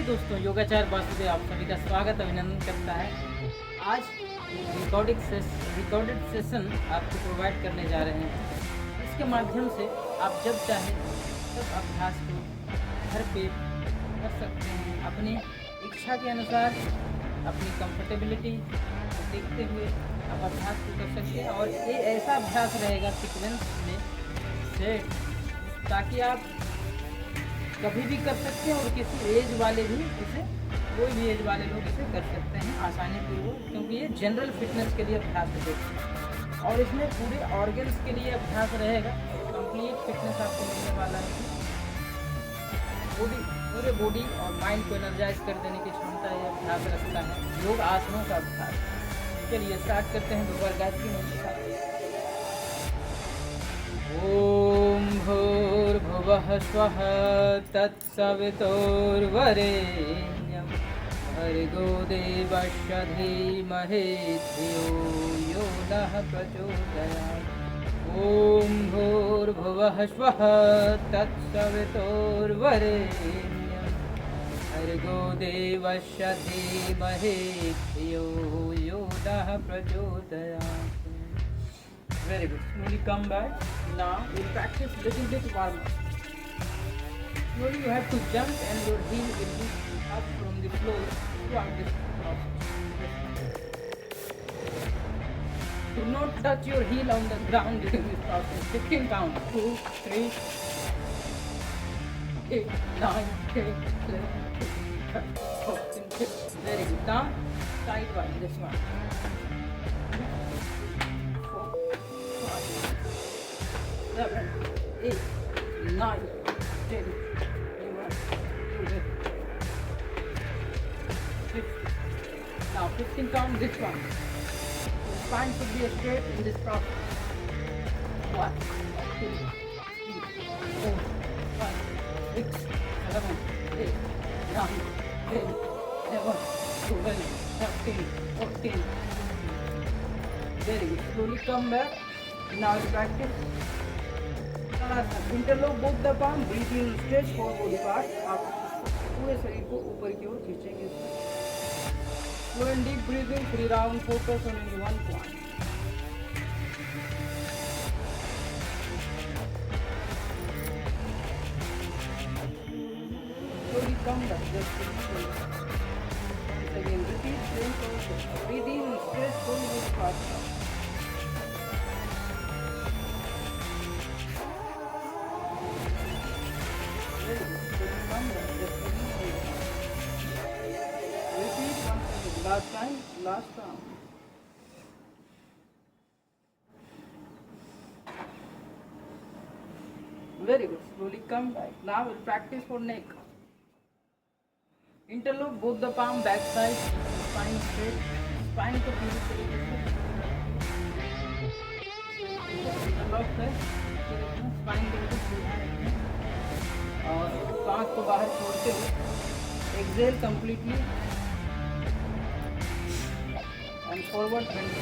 दोस्तों, योगाचार वासुदेव आप सभी का स्वागत अभिनंदन करता है। आज रिकॉर्डेड सेशन आपको प्रोवाइड करने जा रहे हैं। इसके माध्यम से आप जब चाहें तब अभ्यास को घर पे कर सकते हैं। अपनी इच्छा के अनुसार अपनी कंफर्टेबिलिटी को देखते हुए आप अभ्यास को कर सकते हैं। और ये ऐसा अभ्यास रहेगा सीक्वेंस में सेट, ताकि आप कभी भी कर सकते हैं और किसी एज वाले भी इसे, कोई भी एज वाले लोग इसे कर सकते हैं आसानी पूर्वक, क्योंकि ये जनरल फिटनेस के लिए अभ्यास है और इसमें पूरे ऑर्गन्स के लिए अभ्यास रहेगा। कंप्लीट फिटनेस आपको मिलने वाला है। पूरे बॉडी और माइंड को एनर्जाइज कर देने की क्षमता ये अभ्यास रखता है। योग आसनों का अभ्यास। चलिए स्टार्ट करते हैं दोबारा गायत्री मंत्र का। ओम भूर्भुवः स्वः तत्सवितुर्वरेण्यं भर्गो देवस्य धीमहि धियो यो नः प्रचोदयात्। ओम भूर्भुवः स्वः तत्सवितुर्वरेण्यं भर्गो देवस्य धीमहि धियो यो नः प्रचोदयात्। Very good. Slowly come back. Now we'll practice little bit warm up. Slowly you have to jump and your heel will be up from the floor throughout this process. Do not touch your heel on the ground during this process. 15 count. 2, 3, 8, 9, 10, 11, 12, 13, 14. Very good. Now sidewise this one. 7, 8, 9, 10, 11, 12, 15. Now 15 count this one. The spine should be straight in this process. 1, 2, 3, 4, 5, 6, 7, 8, 9, 10, 11, 12, 13, 14. Very good. Slowly come back. Now practice. Interlock both the palm, breathe in, stretch for body part. आप पूरे शरीर को ऊपर की ओर खींचेंगे। Slow and deep breathing, 3 round, focus on only one point. Slowly come back, just once again repeat same process. Breathe in, stretch full body part. Last time, last round. Very good. Slowly come back. Now we'll practice for neck. Interlock both the palm, back side, spine straight. Spine को पूरी तरीके से interlock है। Spine बिल्कुल सीधा रखें और सांस को बाहर छोड़ते हुए Excel completely. And forward bend.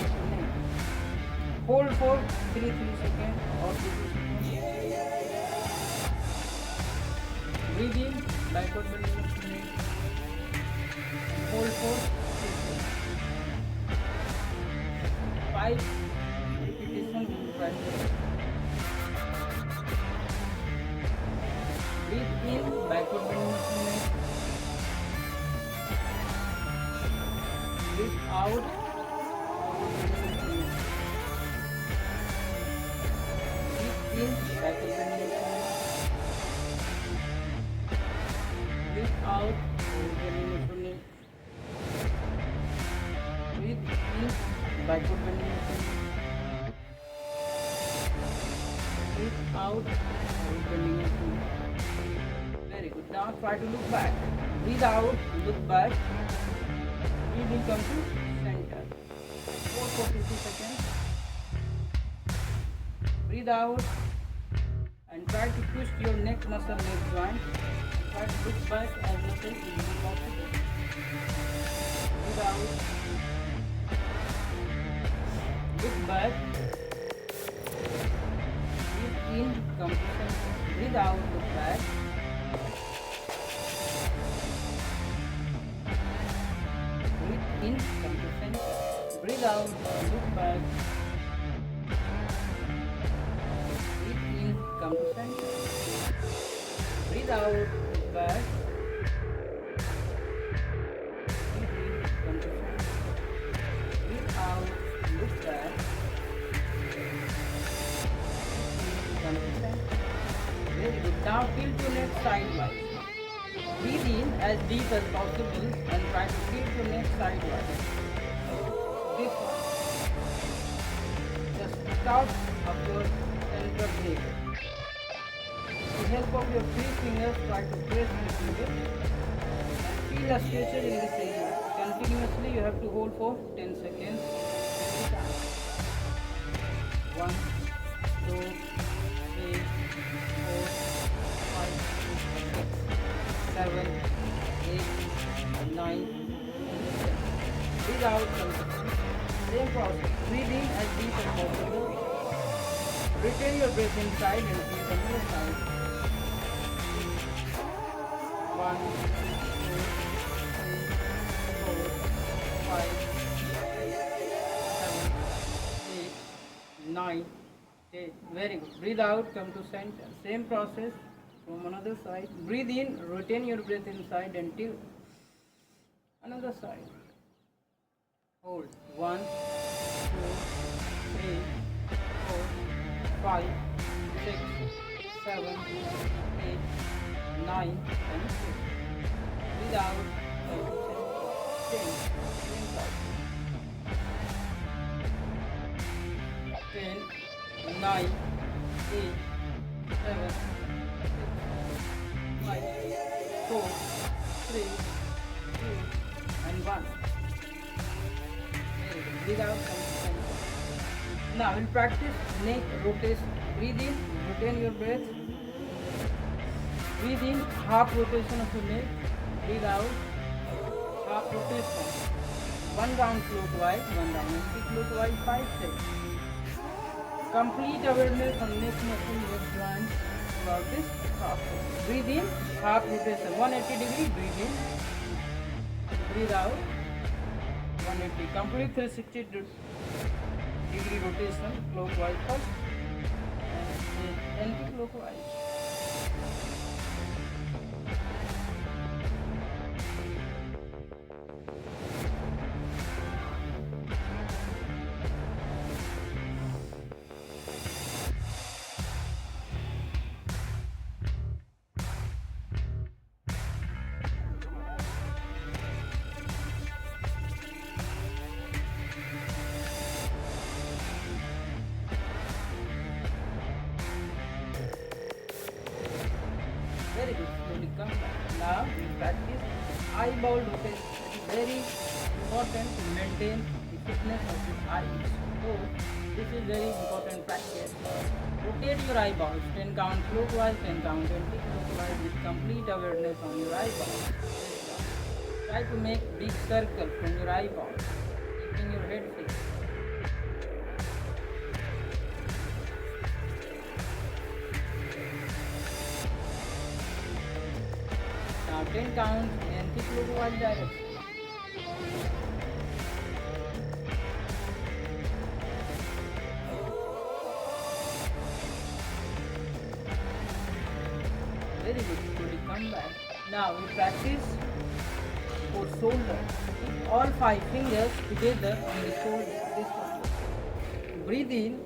Hold for 3 seconds or 2 seconds. Breathe in, backward bend. Hold for 3 seconds. 5 repetitions. Breathe in, backward bend. Breathe out. In, backward bending. Breathe out, bending. Breathe in, backward bending. Breathe out, bending. Very good. Now try to look back. Breathe out, look back. We will come to center. 4 for 50 seconds. Breathe out and try to twist your neck muscle, neck joint. Try to look back as much as possible. Breathe out. Look back. Breathe in, completion. Breathe out, look back. Breathe out, look back. Breathe in, come to center. Breathe out, look back. Breathe in, come to center. Breathe out, look back. Come to center. Very good. Now tilt your neck sidewise. Breathe in as deep as possible and try to tilt your neck sidewise. This one. Just stop of your center neck. With the help of your three fingers, try to press the fingers and feel the stretches in this area. Continuously, you have to hold for 10 seconds every time. 1, 2, 3, 4, 5, 6, 7, 8, 9, 10. Breathe out. Same process. Breathe in as deep as possible. Retain your breath inside and breathe on your side. 1, 2, 3, 4, 5, 7, 8, 9, 10. Very good. Breathe out, come to center. Same process from another side. Breathe in, retain your breath inside and tilt. Another side. Hold. 1, 2, 3, 4, 5, 6, 7, 8, 9, and 10. Breathe out. 10. 10, 9, 8, 7, 5, 4, 3, 2, and 1. Breathe out. Now we'll practice neck rotation. Breathe in, retain your breath. Breathe in, half rotation of your neck. Breathe out, half rotation. 1 round clockwise, 1 round anti-clockwise, 5 seconds. Complete awareness on neck muscle, neck joint throughout this half. Breathe in, half rotation, 180 degree. Breathe in, breathe out, 180. Complete 360 degree rotation, clockwise first and anti-clockwise. Very good. Slowly come back. Now we practice eyeball rotation. It is very important to maintain the fitness of your eyes. So this is very important practice. Rotate your eyeballs. 10 count clockwise, 10 count anti-clockwise with complete awareness on your eyeballs. Try to make big circle from your eyeballs, keeping your head fixed. Now 10 count in anti-clockwise direction. Very good. Slowly come back. Now we practice for shoulder. Keep all 5 fingers together on the shoulder. This one. Breathe in.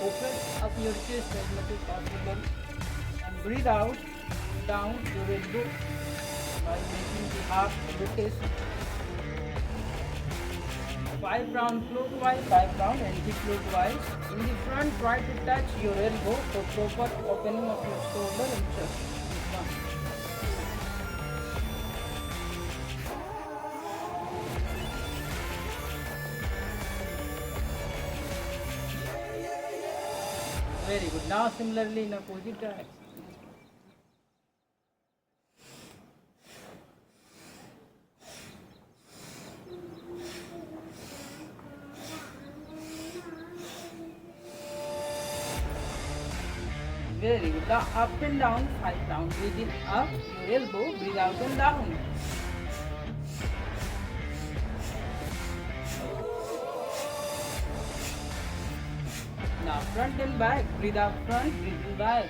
Open up your chest as much as possible. And breathe out. Down your elbow by making the half rotation. 5 round clockwise, 5 round anti-clockwise. In the front, try to touch your elbow for proper opening of your shoulder and chest. Very good. Now similarly in opposite direction. Very good. Now up and down, 5 rounds. Breathe in up, your elbow, breathe out and down. Now front and back. Breathe out front, breathe in back.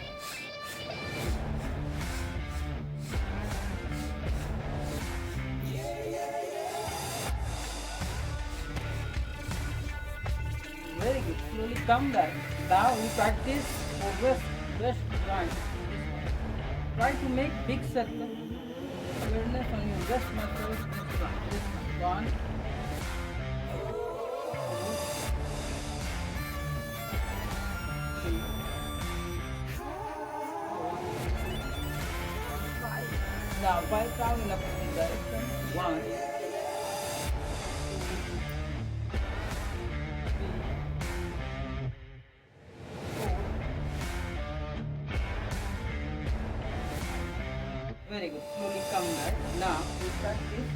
Very good. Slowly come back. Now we practice for wrist joint. Try to make big circle. Awareness on your wrist muscles. This one. Now 5 down in opposite direction. 1, 2, 3, 4. Very good. Slowly come back. Now we practice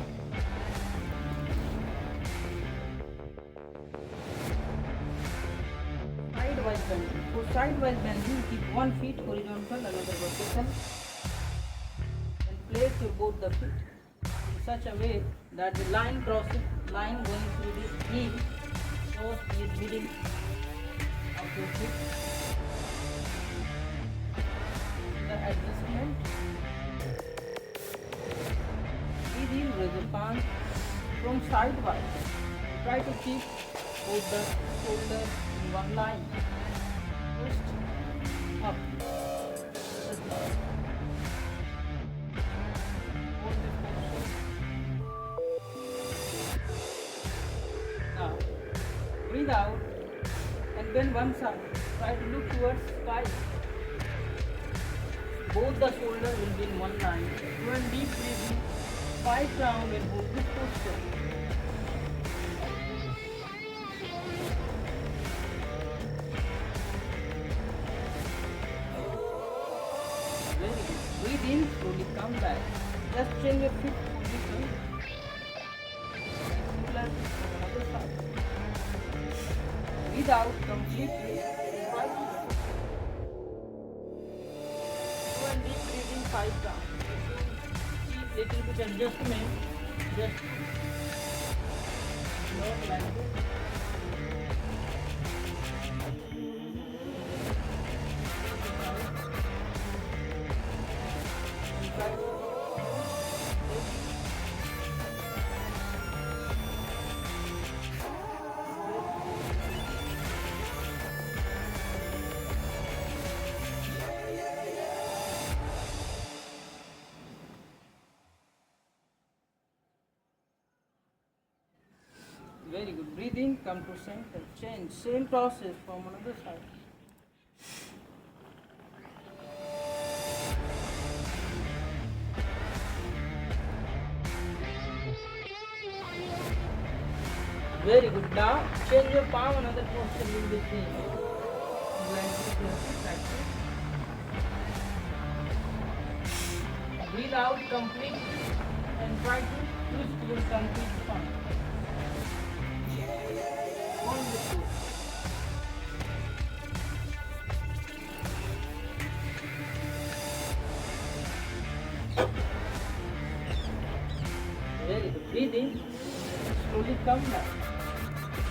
sidewise bending. For sidewise bending, keep one foot horizontal, another vertical. Place your both the feet in such a way that the line going through the heel shows the middle of your feet. The adjustment. Breathe in, raise the palm from sidewise. Try to keep both the shoulders in one line. Twist up. Breathe out and bend one side. Try to look towards sky. Both the shoulders will be in one line. Do a deep breathing. 5 round and hold this posture. Very good. Breathe in, slowly come back. Just change your feet position. Similar to the other side. Breathe out completely. Try to do a deep breathing 5 down. Keep little bit adjustment. Just not like this. Very good. Breathe in, come to center. Change. Same process from another side. Very good. Now change your palm, another posture will be same. Breathe out completely and try to twist your complete palm. Very good. Breathe in. Slowly come back.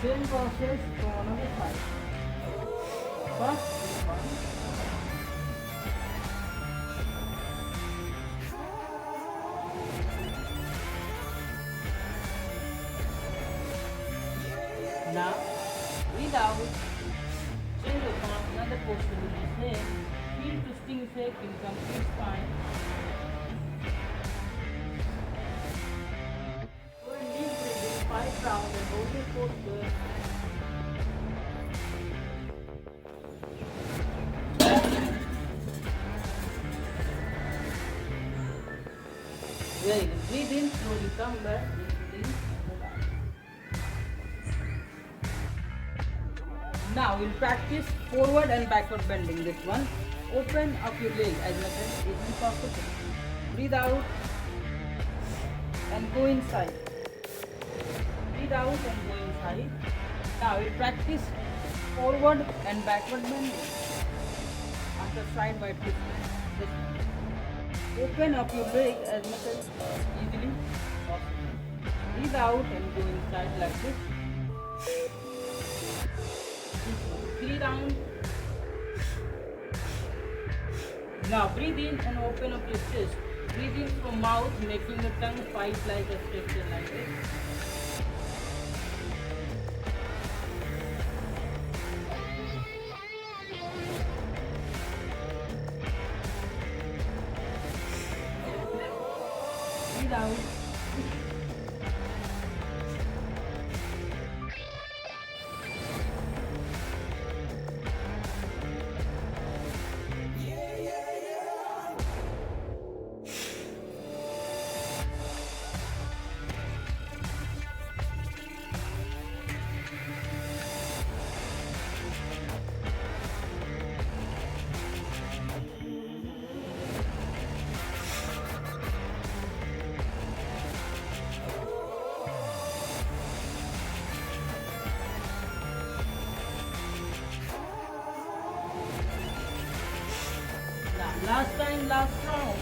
Same process from another side. First one. Now, breathe out. Change your palm. Another posture will be same. Feel twisting effect in complete spine. Go and deep breathing 5 rounds and hold your posture. Very good. Breathe in, slowly come back. Now we'll practice forward and backward bending. This one. Open up your leg as much as is possible. Breathe out and go inside. Breathe out and go inside. Now we'll practice forward and backward bending. After side by twist. This one. Open up your leg as much as easily possible. Breathe out and go inside like this. 3 rounds. Now breathe in and open up your chest. Breathe in from mouth, making the tongue fight like a structure like this. Breathe out. Last time, last round.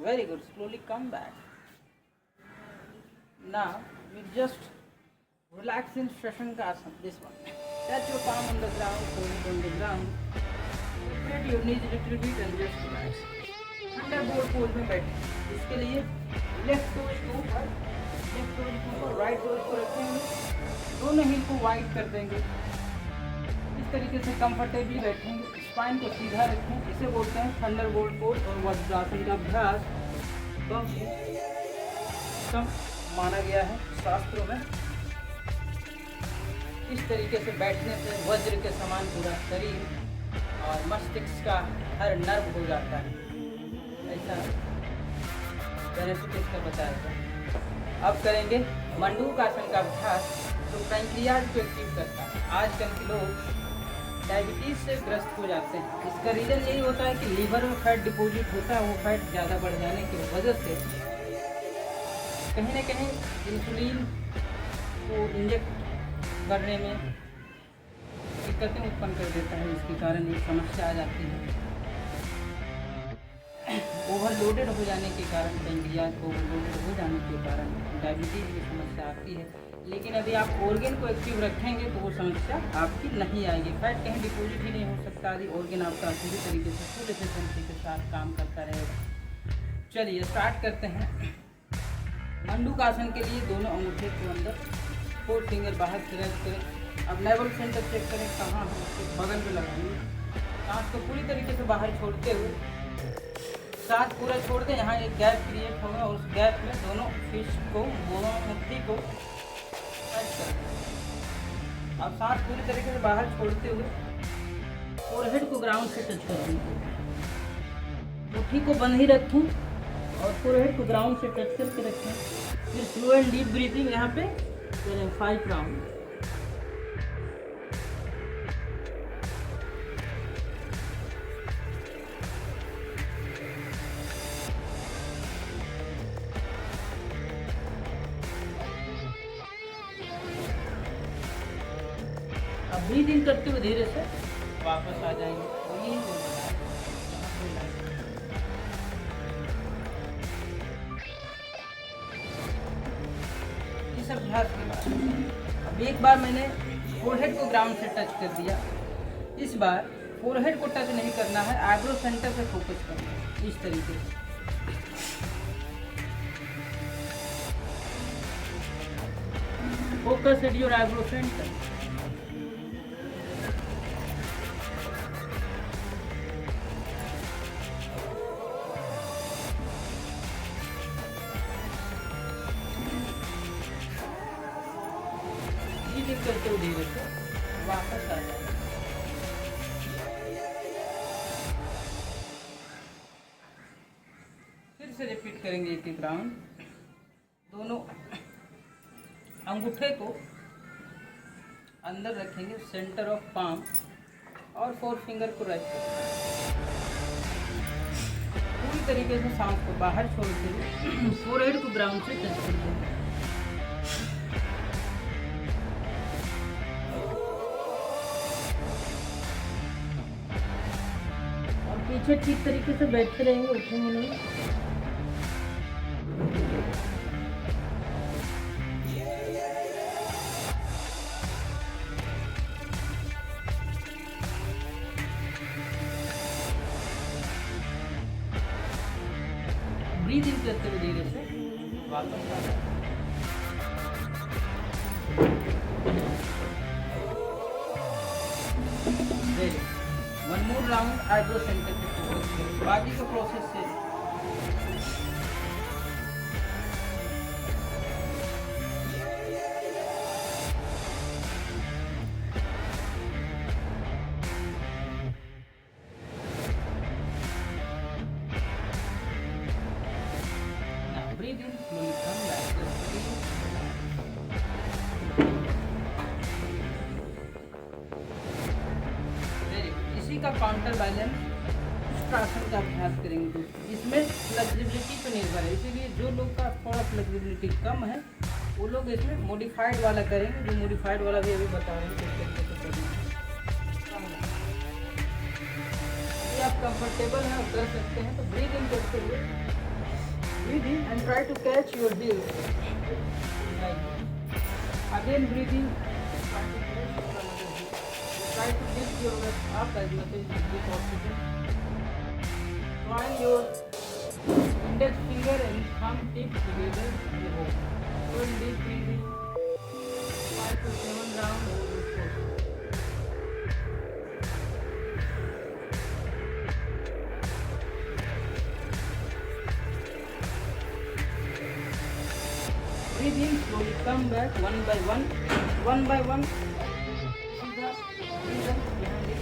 Very good. Slowly come back. Now we just relax in Shashankasana. This one. Touch your palm on the ground, hold it on the ground. Rotate your knees a little bit and just relax. Thunderbolt pose में बैठे. इसके लिए left toes को ऊपर, left toes को ऊपर, right toes को रखेंगे. दोनों हील को वाइड कर देंगे. इस तरीके से कंफर्टेबली बैठेंगे. स्पाइन को सीधा रखें. इसे बोलते हैं थंडरबोल्ट पोज और वज्रासन का अभ्यास बहुत कम माना गया है शास्त्रों में. इस तरीके से बैठने से वज्र के समान पूरा शरीर और मस्तिष्क का हर नर्व हो जाता है. ऐसा बेनिफिट इसका बताया था. अब करेंगे मंडूकासन का अभ्यास जो पैंक्रियाज को एक्टिव करता है. आजकल के लोग डायबिटीज से ग्रस्त हो जाते हैं. इसका रीज़न यही होता है कि लीवर में फैट डिपॉजिट होता है. वो फैट ज़्यादा बढ़ जाने की वजह से कहीं ना कहीं इंसुलिन को इंजेक्ट करने में दिक्कतें उत्पन्न कर देता है. इसके कारण एक समस्या आ जाती है. ओवरलोडेड हो जाने के कारण, पैंक्रियाज ओवरलोडेड हो जाने के कारण डायबिटीज़ की समस्या आती है. लेकिन अभी आप ऑर्गन को एक्टिव रखेंगे तो वो समस्या आपकी नहीं आएगी. फैट कहीं डिपॉजिट ही नहीं हो सकता. आदि ऑर्गन आपका पूरी तरीके से फुल एफिशिएंसी के साथ काम करता रहेगा. चलिए स्टार्ट करते हैं. मंडूकासन के लिए दोनों अंगूठे को अंदर, 4 फिंगर बाहर से रख करें. अब लेवल सेंटर चेक करें कहाँ है, उसके बगल में लगाएंगे. सांस को पूरी तरीके से बाहर छोड़ते हुए सांस पूरा छोड़ दें. यहाँ एक गैप क्रिएट होगा और उस गैप में दोनों फिस्ट को, दोनों मुट्ठी को टच कर दें. अब सांस पूरी तरीके से बाहर छोड़ते हुए फोरहेड को ग्राउंड से टच कर दें. मुट्ठी को बंद ही रखें और फोरहेड को ग्राउंड से टच करके रखें. फिर स्लो एंड डीप ब्रीथिंग यहाँ पे करें 5 राउंड. अब ब्रीदिंग करते हुए धीरे से वापस आ जाएंगे. और यही जो इस अभ्यास के बाद अब एक बार मैंने फोरहेड को ग्राउंड से टच कर दिया. इस बार फोरहेड को टच नहीं करना है, आईब्रो सेंटर पे फोकस करना है. इस तरीके से focus at your eyebrow centre. करते हुए धीरे से वापस आ जाए. फिर से रिपीट करेंगे एक एक राउंड. दोनों अंगूठे को अंदर रखेंगे सेंटर ऑफ पाम और 4 फिंगर को रख पूरी तरीके से सांस को बाहर छोड़ते हुए फोरहेड को ग्राउंड से टच कर देंगे. पीछे ठीक तरीके से बैठे रहेंगे, उठेंगे नहीं. ब्रीद इन करते हुए धीरे से वापस आ जाए। One more round eyebrow centre पे फोकस करें, बाकी का प्रोसेस से breathe in, slowly come back. Very good. इसी का काउंटर बैलेंस आसन का अभ्यास करेंगे दोस्तों। इसमें फ्लेक्सिबिलिटी पर निर्भर है, इसीलिए जो लोग का थोड़ा फ्लेक्सिबिलिटी कम है वो लोग इसमें मॉडिफाइड वाला करेंगे, जो मॉडिफाइड वाला भी अभी बता रहे हैं किस तरीके से करना है। ये आप कंफर्टेबल हैं और कर सकते हैं, तो ब्रीथ इन करते हुए breathe in and try to catch your heels. Like again breathe in, try to catch your another heel. Try to lift your legs up as much as you possible. Join your index finger and thumb tip together in the hole. Hold deep breathing. 5 to 7 rounds. Breathe in, slowly come back one by one. One by one. See the reason behind it.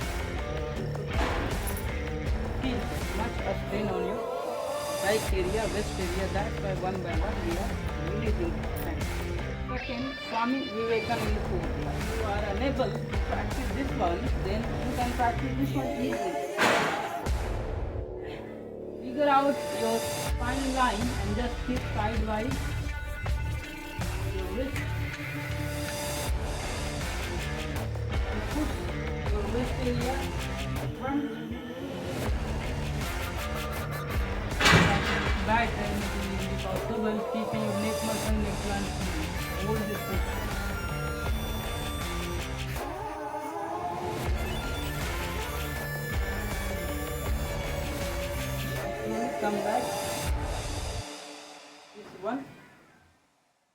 Feel much a strain on your right area, west area. That's why one by one we are releasing hands. Second, Swami Vivekananda quote. If you are unable to practice this one, then you can practice this one easily. Figure out your spine line and just keep sidewise. Wrist. Push your wrist area front, back and if possible keeping your neck muscle, neck plant. Hold this push. Come back. This one.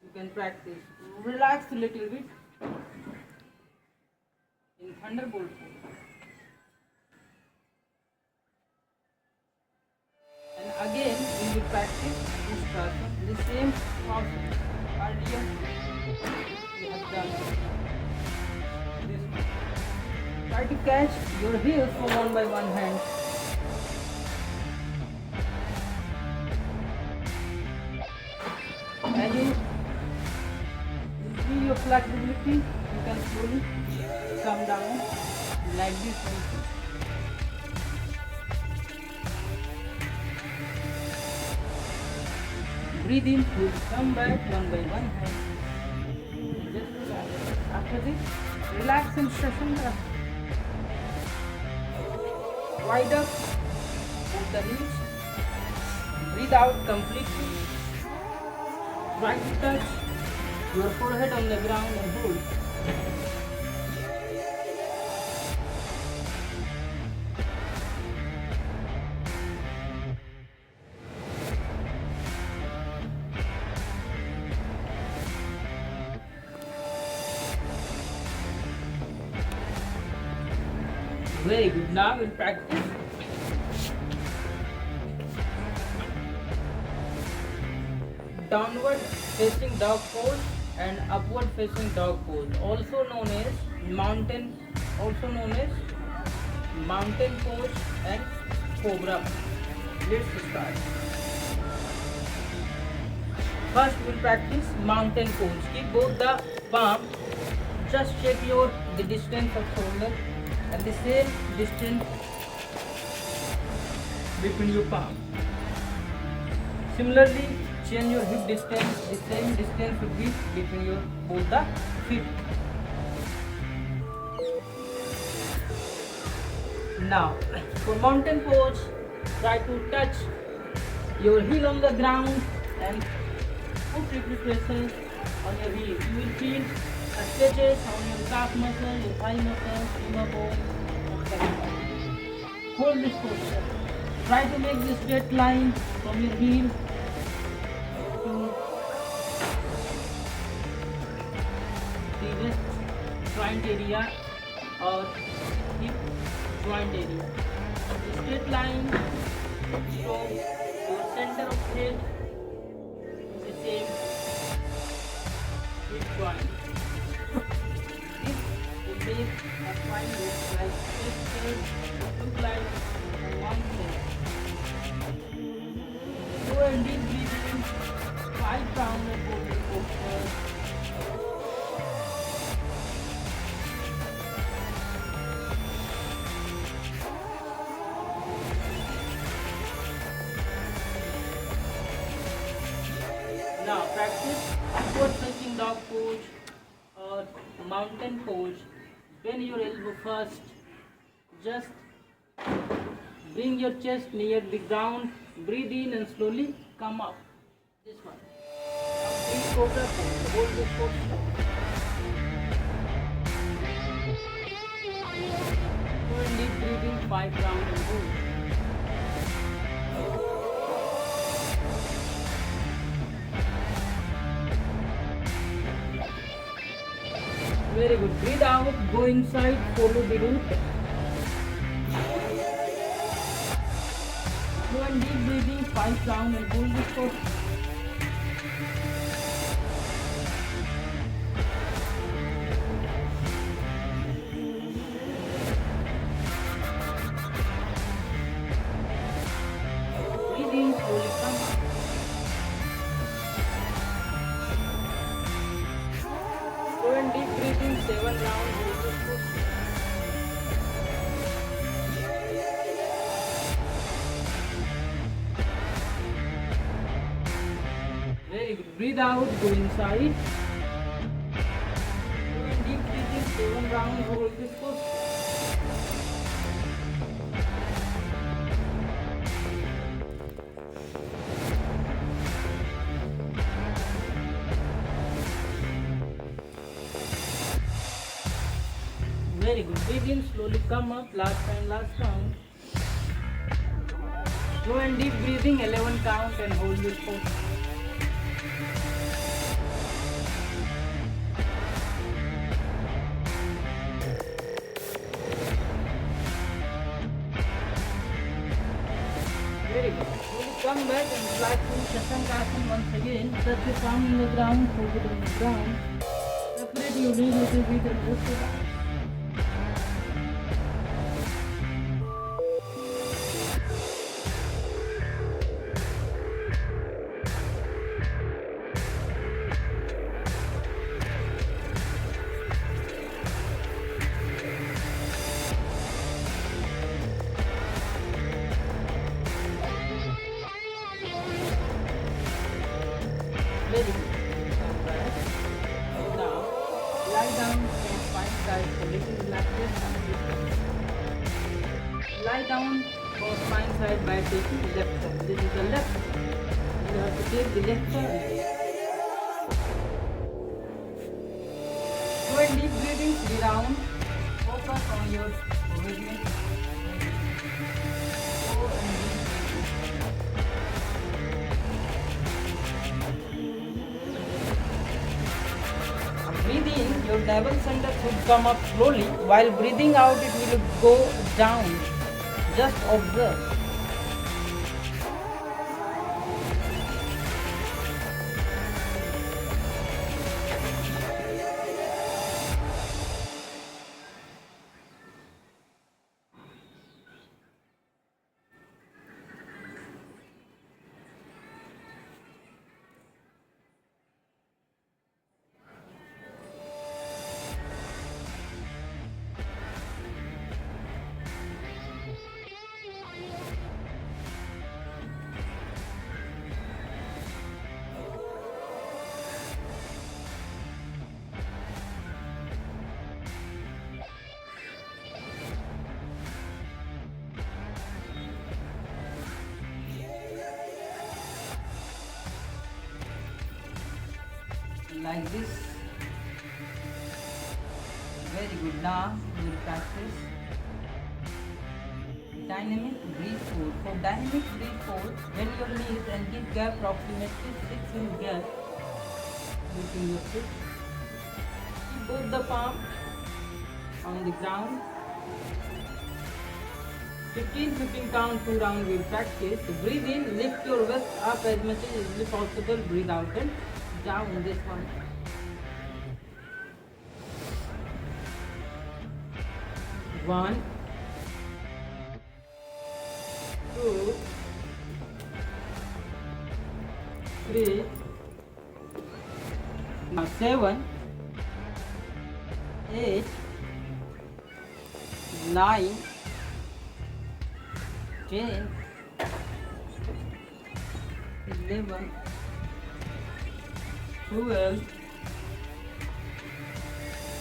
You can practice. Relax a little bit in thunderbolt pose. And again we will practice Ustrasana, the same process. Earlier we have done this one. Try to catch your heels from one by one hand. And you feel your flexibility, you can slowly come down like this. Breathe in, come back one by one hand. Just relax. After this, relax and straighten up. Wide up with the knees. Breathe out completely. Try to touch your forehead on the ground and hold. Very good. Now we'll practice downward facing dog pose and upward facing dog pose, also known as mountain pose and cobra. Let's start. First we'll practice mountain pose. Keep both the palm, just check the distance of shoulder and the same distance between your palm. Similarly, change your hip distance, the same distance should be between your both the feet. Now, for mountain pose, try to touch your heel on the ground and put pressure on your heel. You will feel stretches on your calf muscle, your thigh muscle, femur bone. Hold this posture. Try to make this straight line from your heel joint area or hip joint area. Straight line shows your center of head is the same hip joint. This will make a fine look like pictures look like on one side. So and deep breathing, 5 round and hold the posture. Now practice upward facing dog pose or mountain pose. Bend your elbow first. Just bring your chest near the ground. Breathe in and slowly come up. This one. Now breathe cobra pose. Hold this posture. Go and deep breathing 5 rounds and hold. Very good. Breathe out, go inside, follow the route. Go and deep breathing, 5 rounds and hold this posture. Breathe in, slowly come up. Go and deep breathing, 7 rounds, hold this posture. Very good. Breathe out, go inside. Go and deep breathing, 7 rounds, hold this posture. Very good. Breathe in, slowly come up. Last time, last round. Slow and deep breathing, 11 count and hold this posture. Very good. Slowly come back and fly through Shashangasana once again. Touch your palm in the ground, hold it on the ground. Separate your knees little bit and lift it up. Very good. Come back. Now, lie down for 5 sides, a little relaxed. Lie down for 5 sides by taking the left side. This is the left side. You have to take the left side. Go and deep breathing 3 rounds. Focus on your movement. Slow and deep breathing. Breathe in, your navel center should come up slowly. While breathing out, it will go down. Just observe. Like this. Very good. Now we will practice dynamic breathe hold. For dynamic breathe hold, bend your knees and give gap approximately 6 inch gap between your feet. Keep both the palm on the ground. 15 count, 2 round we'll practice. Breathe in, lift your waist up as much as possible. Breathe out and down this one. One, two, three. Now 7, 8, 9, 10, 11, 12,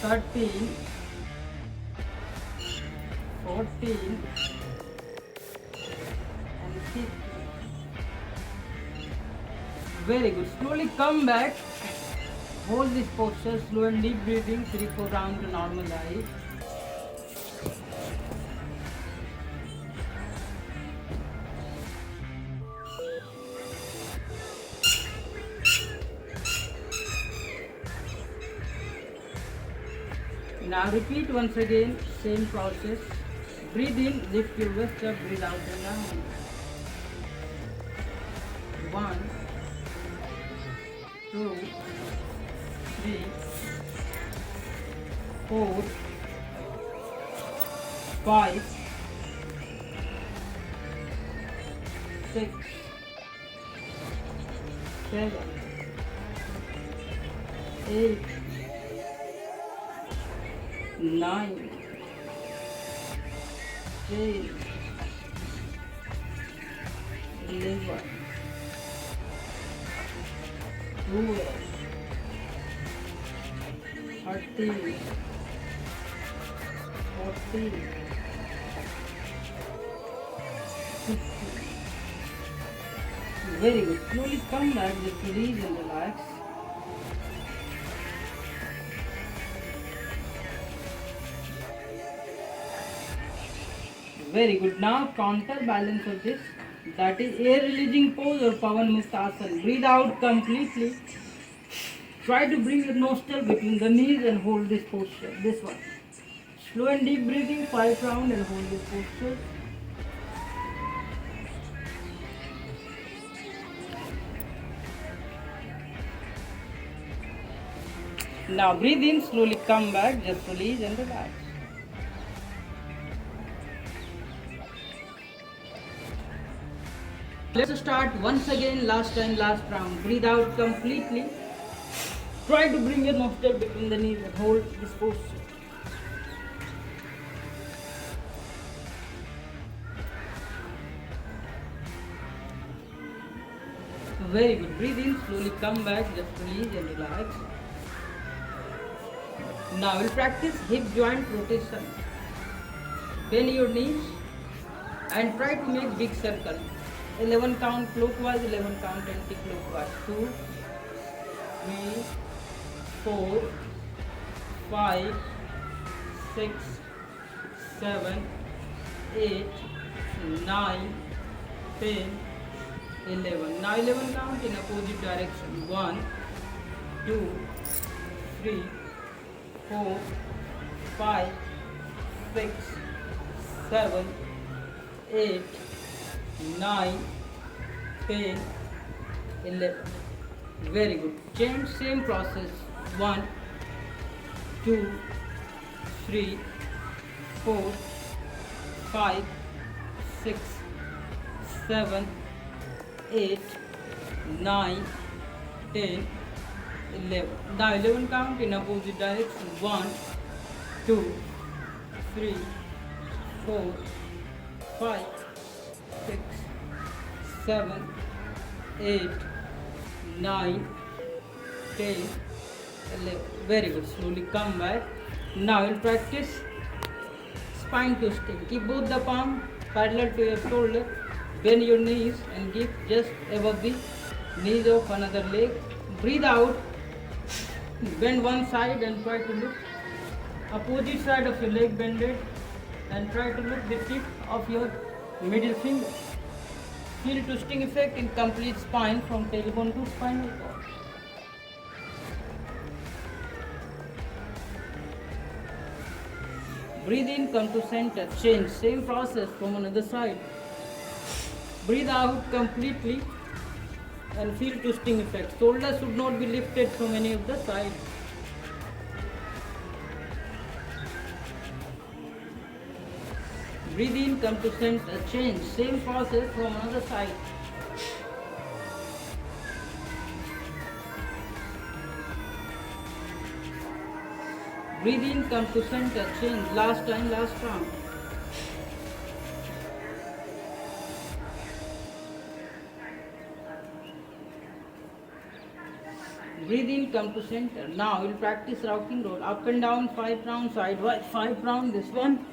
13, 14, and 15. Very good. Slowly come back. Hold this posture. Slow and deep breathing. 3-4 rounds to normalize. Now repeat once again, same process. Breathe in, lift your waist up, breathe out and down. 1, 2, 3, 4, 5, 6, 7, 8, 9, 10, 11, 12, 13, 14, 15. Very good. Slowly come back, just release and relax. Very good. Now counterbalance of this, that is air releasing pose or Pavan Mustasana. Breathe out completely. Try to bring your nostril between the knees and hold this posture. This one. Slow and deep breathing, 5 rounds and hold this posture. Now breathe in, slowly come back, just release and relax. Let's start once again, last round. Breathe out completely. Try to bring your nostril between the knees and hold this posture. Very good. Breathe in, slowly come back, just release and relax. Now we'll practice hip joint rotation. Bend your knees and try to make big circle. 11 count clockwise, 11 count anti-clockwise. 2, 3, 4, 5, 6, 7, 8, 9, 10, 11. Now 11 count in opposite direction. 1, 2, 3, 4, 5, 6, 7, 8, 9, 10, 11. Very good. Change same process. 1, 2, 3, 4, 5, 6, 7, 8, 9, 10, 11. Now 11 count in opposite direction. 1, 2, 3, 4, 5, 6, 7, 8, 9, 10, 11. Very good. Slowly come back. Now we'll practice spine twisting. Keep both the palm parallel to your shoulder. Bend your knees and give just above the knees of another leg. Breathe out. Bend one side and try to look opposite side of your leg bended, and try to look the tip of your middle finger. Feel twisting effect in complete spine from tailbone to spinal cord. Breathe in, come to center, change. Same process from another side. Breathe out completely and feel twisting effect. Shoulders should not be lifted from any of the sides. Breathe in, come to center, change. Same process from another side. Breathe in, come to center, change. Last time, last round. Breathe in, come to center. Now we'll practice rocking roll. Up and down, 5 rounds, sidewise, 5 rounds, this one.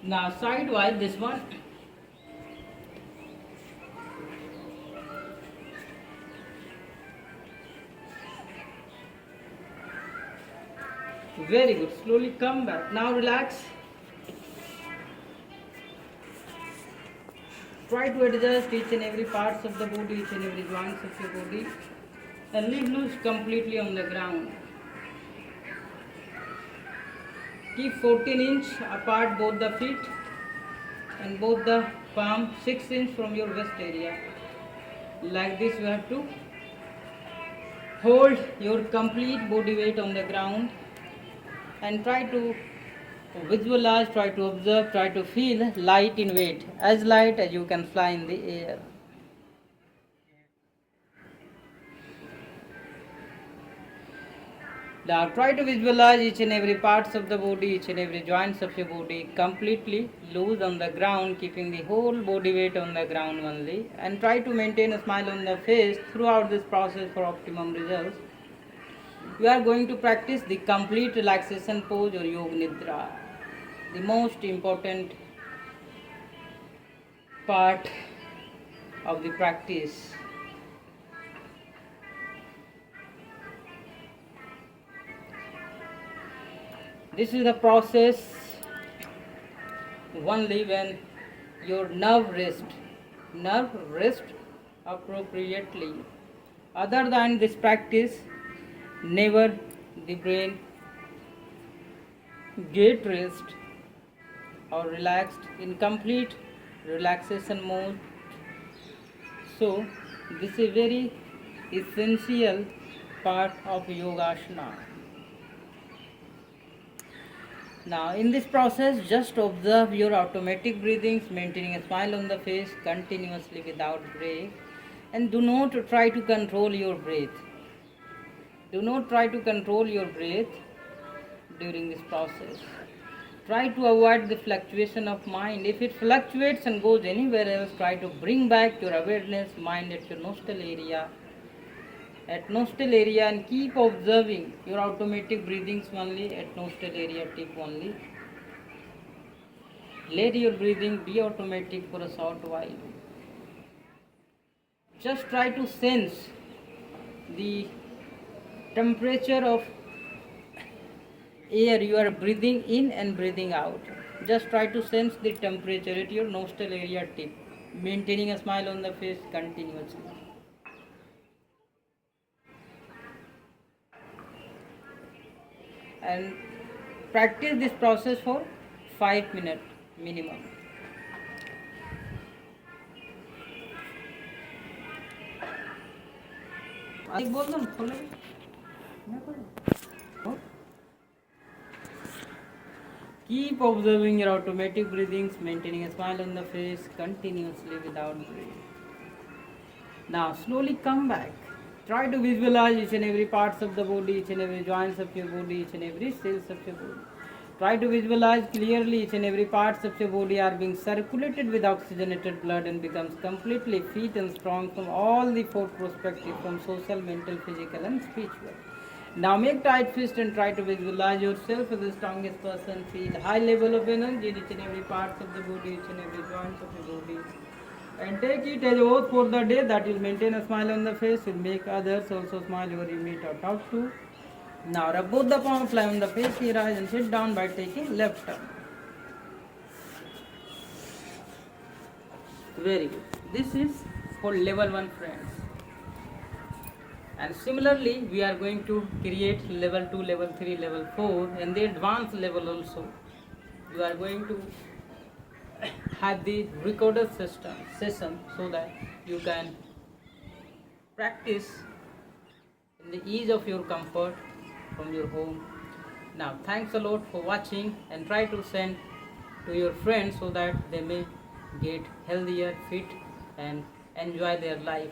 Now sidewise, this one. Very good. Slowly come back. Now relax. Try to adjust each and every parts of the body, each and every joints of your body, and leave loose completely on the ground. Keep 14 inch apart both the feet and both the palm, 6 inch from your waist area. Like this you have to hold your complete body weight on the ground and try to visualize, try to observe, try to feel light in weight, as light as you can fly in the air. Now try to visualize each and every parts of the body, each and every joints of your body completely loose on the ground, keeping the whole body weight on the ground only, and try to maintain a smile on the face throughout this process for optimum results. We are going to practice the complete relaxation pose or Yoga Nidra, the most important part of the practice. This is the process only when your nerve rest appropriately. Other than this practice, never the brain get rest or relaxed in complete relaxation mode. So this is a very essential part of Yogasana. Now in this process, just observe your automatic breathings, maintaining a smile on the face continuously without break, and do not try to control your breath. Do not try to control your breath during this process. Try to avoid the fluctuation of mind. If it fluctuates and goes anywhere else, try to bring back your awareness mind at your nostril area. And keep observing your automatic breathings only at nostril area tip only. Let your breathing be automatic for a short while. Just try to sense the temperature of air you are breathing in and breathing out. Just try to sense the temperature at your nostril area tip, maintaining a smile on the face continuously. And practice this process for 5 minutes minimum. Keep observing your automatic breathings, maintaining a smile on the face continuously without breathing. Now slowly come back. Try to visualize each and every parts of the body, each and every joints of your body, each and every cells of your body. Try to visualize clearly each and every parts of your body are being circulated with oxygenated blood and becomes completely fit and strong from all the four perspectives, from social, mental, physical and spiritual. Now make tight fist and try to visualize yourself as the strongest person. Feel high level of energy in each and every parts of the body, each and every joints of your body. And take it as oath for the day that you'll maintain a smile on the face, will make others also smile whoever you meet or talk to. Now rub both the palms, lie on the face, here eyes and sit down by taking left turn. Very good. This is for level 1 friends. And similarly, we are going to create level 2, level 3, level 4, and the advanced level also. You are going to have the recorded session so that you can practice in the ease of your comfort from your home. Now, thanks a lot for watching, and try to send to your friends so that they may get healthier, fit, and enjoy their life.